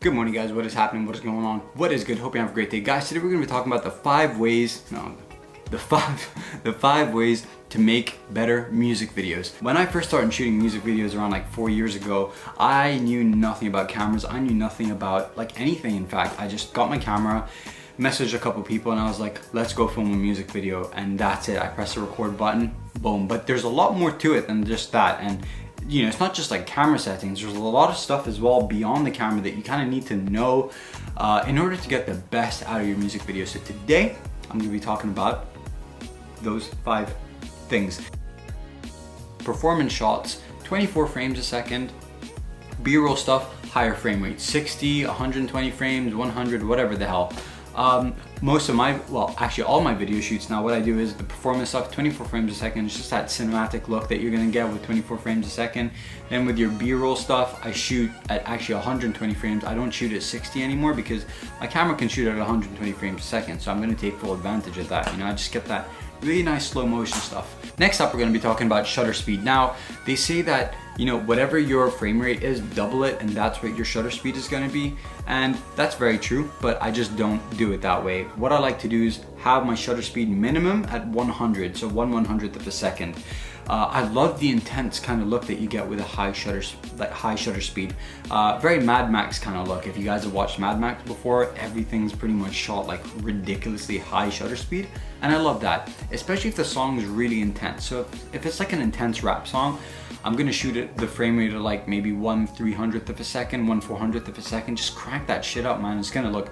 Good morning, guys. What is happening? What is going on? What is good? Hope you have a great day, guys. Today we're going to be talking about the five ways to make better music videos. When I first started shooting music videos around like 4 years ago, I knew nothing about cameras. I knew nothing about like anything. In fact, I just got my camera, messaged a couple people, and I was like, let's go film a music video, and that's it. I pressed the record button, boom. But there's a lot more to it than just that. And you know, it's not just like camera settings. There's a lot of stuff as well beyond the camera that you kind of need to know in order to get the best out of your music video. So today, I'm gonna be talking about those 5 things. Performance shots, 24 frames a second. B-roll stuff, higher frame rate, 60, 120 frames, 100, whatever the hell. Most of my, well, actually all my video shoots now, what I do is the performance stuff, 24 frames a second. It's just that cinematic look that you're gonna get with 24 frames a second. Then with your B-roll stuff, I shoot at actually 120 frames. I don't shoot at 60 anymore because my camera can shoot at 120 frames a second. So I'm gonna take full advantage of that. You know, I just get that really nice slow motion stuff. Next up, we're gonna be talking about shutter speed. Now, they say that, you know, whatever your frame rate is, double it, and that's what your shutter speed is gonna be. And that's very true, but I just don't do it that way. What I like to do is have my shutter speed minimum at 100, so 1/100th of a second. I love the intense kind of look that you get with a high shutter speed. Very Mad Max kind of look. If you guys have watched Mad Max before, everything's pretty much shot like ridiculously high shutter speed. And I love that, especially if the song is really intense. So if it's like an intense rap song, I'm gonna shoot it the frame rate of like maybe 1/300th of a second, 1/400th of a second. Just crank that shit up, man. It's gonna look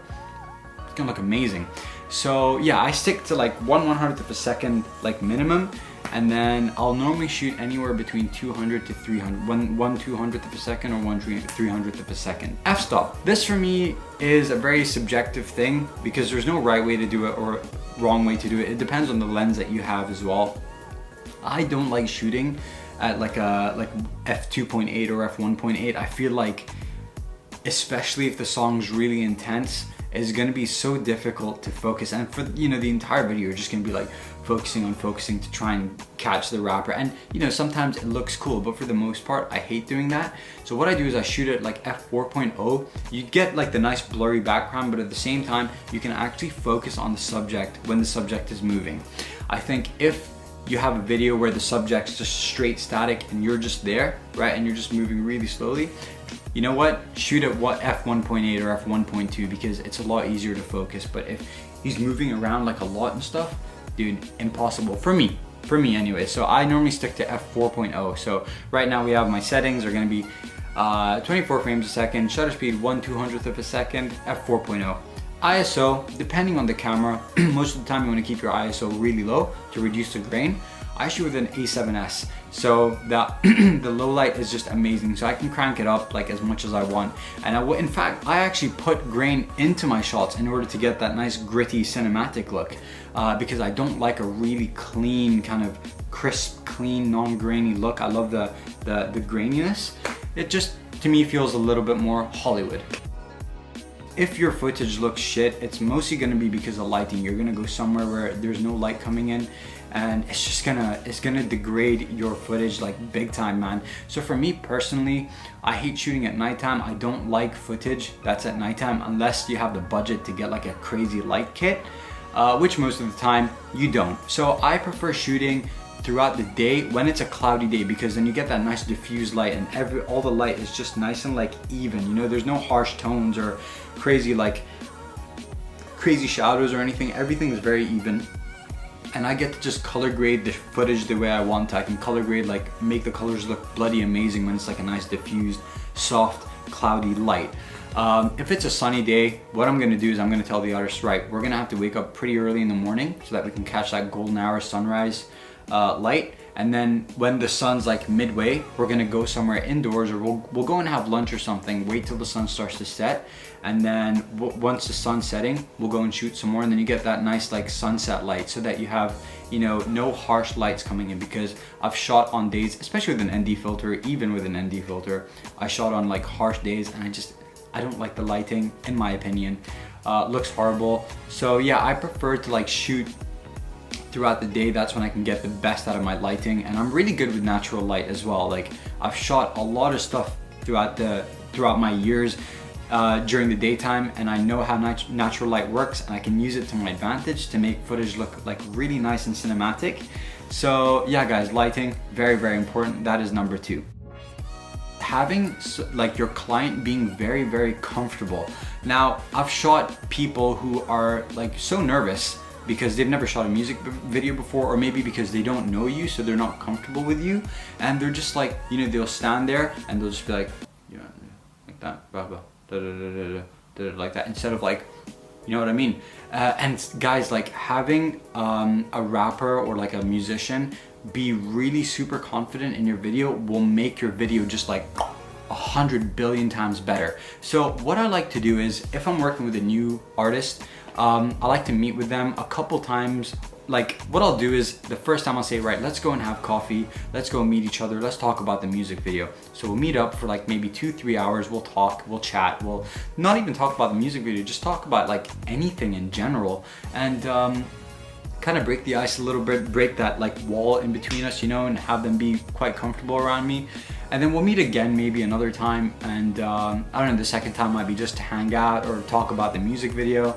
amazing. So yeah, I stick to like 1/100th of a second, like minimum. And then I'll normally shoot anywhere between 200 to 300, 1/200th of a second or 1/300th of a second. F-stop. This for me is a very subjective thing because there's no right way to do it or wrong way to do it. It depends on the lens that you have as well. I don't like shooting at like f2.8 or f1.8. I feel like, especially if the song's really intense, it's gonna be so difficult to focus. And for, you know, the entire video, you're just gonna be like focusing to try and catch the rapper. And you know, sometimes it looks cool, but for the most part, I hate doing that. So what I do is I shoot it like f4.0. You get like the nice blurry background, but at the same time, you can actually focus on the subject when the subject is moving. I think if you have a video where the subject's just straight static and you're just there, right, and you're just moving really slowly, you know what? Shoot at f1.8 or f1.2 because it's a lot easier to focus. But if he's moving around like a lot and stuff, dude, impossible for me anyway. So I normally stick to f4.0. So right now we have my settings are gonna be 24 frames a second, shutter speed 1/200th of a second, f4.0. ISO, depending on the camera, most of the time you want to keep your ISO really low to reduce the grain. I shoot with an A7S, so the low light is just amazing. So I can crank it up like as much as I want. And in fact, I actually put grain into my shots in order to get that nice gritty cinematic look because I don't like a really clean, kind of crisp, clean, non-grainy look. I love the graininess. It just, to me, feels a little bit more Hollywood. If your footage looks shit, it's mostly gonna be because of lighting. You're gonna go somewhere where there's no light coming in, and it's gonna degrade your footage like big time, man. So for me personally, I hate shooting at nighttime. I don't like footage that's at nighttime unless you have the budget to get like a crazy light kit, which most of the time you don't. So I prefer shooting throughout the day when it's a cloudy day because then you get that nice diffused light and all the light is just nice and like even, you know, there's no harsh tones or crazy shadows or anything. Everything is very even, and I get to just color grade the footage the way I want to. I can color grade, like make the colors look bloody amazing when it's like a nice diffused, soft, cloudy light. If it's a sunny day, what I'm gonna do is I'm gonna tell the artist, right, we're gonna have to wake up pretty early in the morning so that we can catch that golden hour sunrise light. And then when the sun's like midway, we're gonna go somewhere indoors, or we'll go and have lunch or something, wait till the sun starts to set, and then once the sun's setting, we'll go and shoot some more, and then you get that nice like sunset light so that you have, you know, no harsh lights coming in. Because I've shot on days, especially with an ND filter, even with an ND filter, I shot on like harsh days and I don't like the lighting, in my opinion. Looks horrible. So yeah, I prefer to like shoot throughout the day. That's when I can get the best out of my lighting, and I'm really good with natural light as well. Like I've shot a lot of stuff throughout my years during the daytime, and I know how natural light works, and I can use it to my advantage to make footage look like really nice and cinematic. So yeah guys, lighting, very, very important. That is number 2. Having like your client being very, very comfortable. Now, I've shot people who are like so nervous because they've never shot a music video before, or maybe because they don't know you, so they're not comfortable with you, and they're just like, you know, they'll stand there and they'll just be like, yeah, like that, blah, blah, da, da, da, da, da, like that, instead of like, you know what I mean? And guys, like having a rapper or like a musician be really super confident in your video will make your video just like 100 billion times better. So what I like to do is, if I'm working with a new artist, I like to meet with them a couple times. Like what I'll do is, the first time I'll say, right, let's go and have coffee, let's go meet each other, let's talk about the music video. So we'll meet up for like maybe 2-3 hours, we'll talk, we'll chat, we'll not even talk about the music video, just talk about like anything in general, and kind of break the ice a little bit, break that like wall in between us, you know, and have them be quite comfortable around me. And then we'll meet again maybe another time, and I don't know, the second time might be just to hang out or talk about the music video.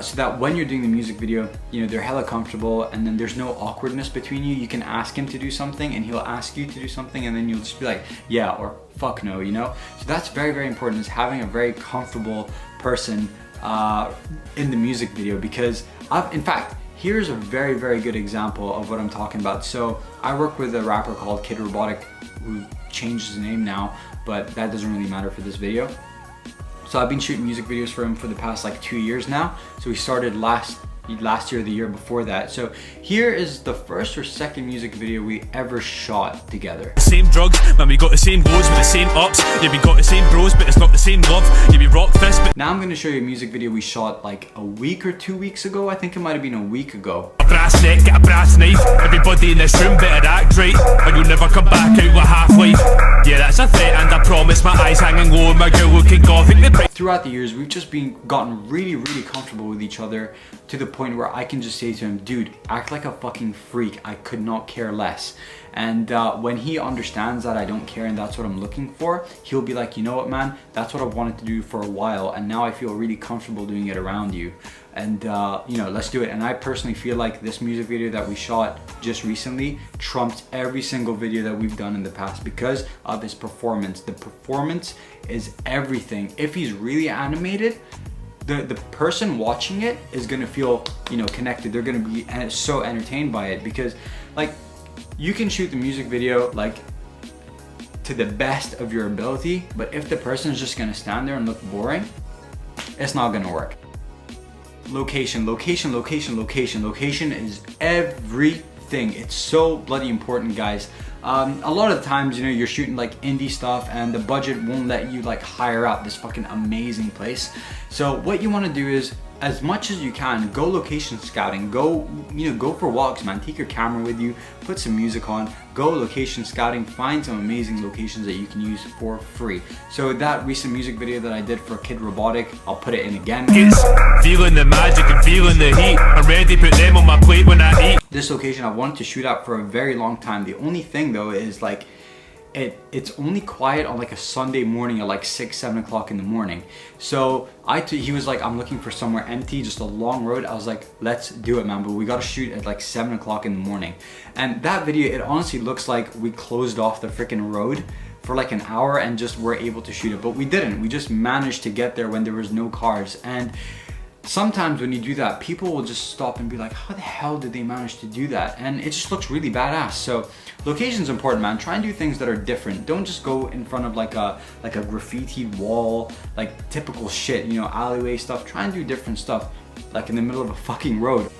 So that when you're doing the music video, you know, they're hella comfortable, and then there's no awkwardness between you. You can ask him to do something and he'll ask you to do something, and then you'll just be like, yeah, or fuck no, you know? So that's very, very important, is having a very comfortable person in the music video, because in fact, here's a very, very good example of what I'm talking about. So I work with a rapper called Kid Robotic, who changed his name now, but that doesn't really matter for this video. So I've been shooting music videos for him for the past like 2 years now. So we started last year or the year before that. So here is the first or second music video we ever shot together. Same drugs, man, we got the same lows with the same ups. Yeah, we got the same bros, but it's not the same love. Yeah, we rock this, but... Now I'm gonna show you a music video we shot like a week or 2 weeks ago. I think it might have been a week ago. A brass neck, get a brass knife. Everybody in this room better act right, or you'll never come back out with half-life. Yeah, that's a threat, and I promise, my eyes hanging low and my girl looking gothic. Throughout the years, we've just gotten really, really comfortable with each other, to the point where I can just say to him, dude, act like a fucking freak. I could not care less. And when he understands that I don't care and that's what I'm looking for, he'll be like, you know what, man, that's what I've wanted to do for a while, and now I feel really comfortable doing it around you. And you know, let's do it. And I personally feel like this music video that we shot just recently trumped every single video that we've done in the past because of his performance. The performance is everything. If he's really animated, the person watching it is gonna feel, you know, connected. They're gonna be so entertained by it, because like, you can shoot the music video like to the best of your ability, but if the person is just gonna stand there and look boring, it's not gonna work. Location, location, location, location. Location is everything. It's so bloody important, guys. A lot of the times, you know, you're shooting like indie stuff and the budget won't let you like hire out this fucking amazing place. So what you want to do is, as much as you can, go location scouting, go for walks, man. Take your camera with you, put some music on, go location scouting, find some amazing locations that you can use for free. So that recent music video that I did for Kid Robotic, I'll put it in again. Feeling the magic and feeling the heat. I'm ready to put them on my plate when I eat. This location I wanted to shoot out for a very long time. The only thing though is like, it's only quiet on like a Sunday morning at like 6-7 o'clock in the morning. So he was like, I'm looking for somewhere empty, just a long road. I was like, let's do it, man, but we gotta shoot at like 7 o'clock in the morning. And that video, it honestly looks like we closed off the freaking road for like an hour and just were able to shoot it, but we didn't. We just managed to get there when there was no cars. And sometimes when you do that, people will just stop and be like, how the hell did they manage to do that? And it just looks really badass. So location's important, man. Try and do things that are different. Don't just go in front of like a graffitied wall, like typical shit, you know, alleyway stuff. Try and do different stuff, like in the middle of a fucking road.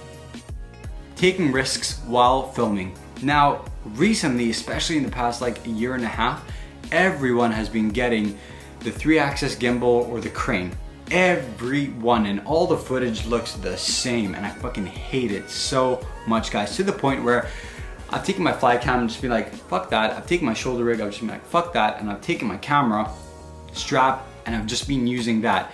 Taking risks while filming. Now, recently, especially in the past like a year and a half, everyone has been getting the 3-axis gimbal or the crane. Everyone, and all the footage looks the same, and I fucking hate it so much, guys, to the point where I've taken my fly cam and just be like, fuck that. I've taken my shoulder rig, I've just been like, fuck that, and I've taken my camera strap and I've just been using that.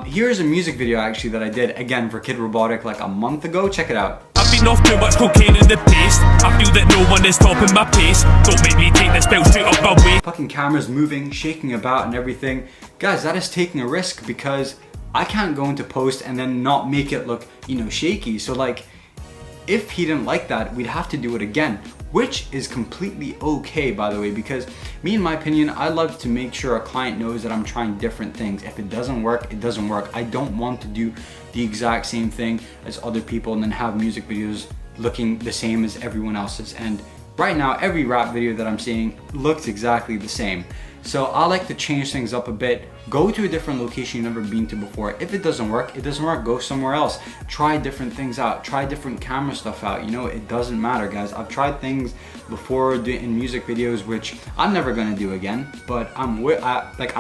Here's a music video actually that I did again for Kid Robotic like a month ago. Check it out. I've been off too much cocaine in the paste. I feel that no one is topping my pace. Don't make me take this belt straight up my waist. Fucking camera's moving, shaking about and everything. Guys, that is taking a risk because I can't go into post and then not make it look, you know, shaky. So like, if he didn't like that, we'd have to do it again, which is completely okay, by the way, because me, in my opinion, I love to make sure a client knows that I'm trying different things. If it doesn't work, it doesn't work. I don't want to do the exact same thing as other people and then have music videos looking the same as everyone else's. And right now, every rap video that I'm seeing looks exactly the same. So I like to change things up a bit. Go to a different location you've never been to before. If it doesn't work, it doesn't work. Go somewhere else. Try different things out. Try different camera stuff out. You know, it doesn't matter, guys. I've tried things before in music videos which I'm never gonna do again. But I'm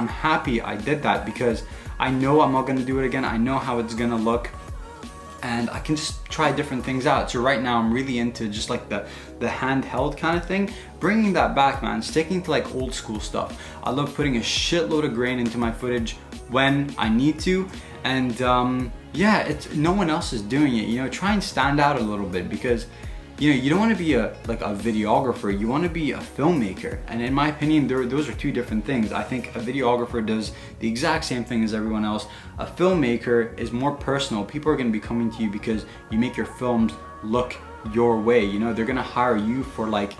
happy I did that because I know I'm not gonna do it again. I know how it's gonna look. And I can just try different things out. So right now I'm really into just like the handheld kind of thing. Bringing that back, man, sticking to like old school stuff. I love putting a shitload of grain into my footage when I need to. And yeah, it's no one else is doing it. You know, try and stand out a little bit because you know, you don't want to be a videographer, you want to be a filmmaker. And in my opinion, those are two different things. I think a videographer does the exact same thing as everyone else. A filmmaker is more personal. People are going to be coming to you because you make your films look your way. You know, they're going to hire you for like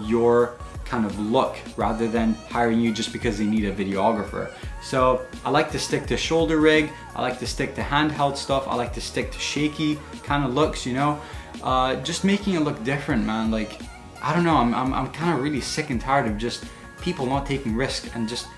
your kind of look rather than hiring you just because they need a videographer. So I like to stick to shoulder rig, I like to stick to handheld stuff, I like to stick to shaky kind of looks, you know. Just making it look different, man. Like, I don't know, I'm kind of really sick and tired of just people not taking risks and just,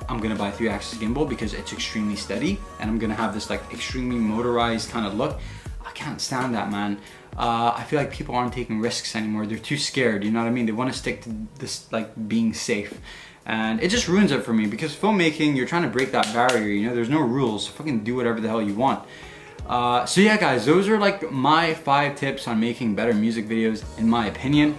I'm gonna buy a 3-axis gimbal because it's extremely steady and I'm gonna have this like extremely motorized kind of look. I can't stand that, man. I feel like people aren't taking risks anymore. They're too scared, you know what I mean? They want to stick to this like being safe. And it just ruins it for me because filmmaking, you're trying to break that barrier, you know? There's no rules, fucking do whatever the hell you want. So yeah guys, those are like my 5 tips on making better music videos in my opinion.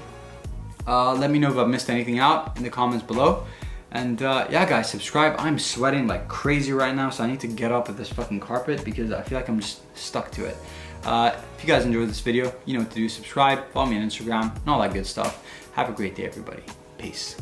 Let me know if I've missed anything out in the comments below. And yeah guys, subscribe. I'm sweating like crazy right now, so I need to get up with this fucking carpet because I feel like I'm just stuck to it. If you guys enjoyed this video, you know what to do. Subscribe, follow me on Instagram, and all that good stuff. Have a great day, everybody. Peace.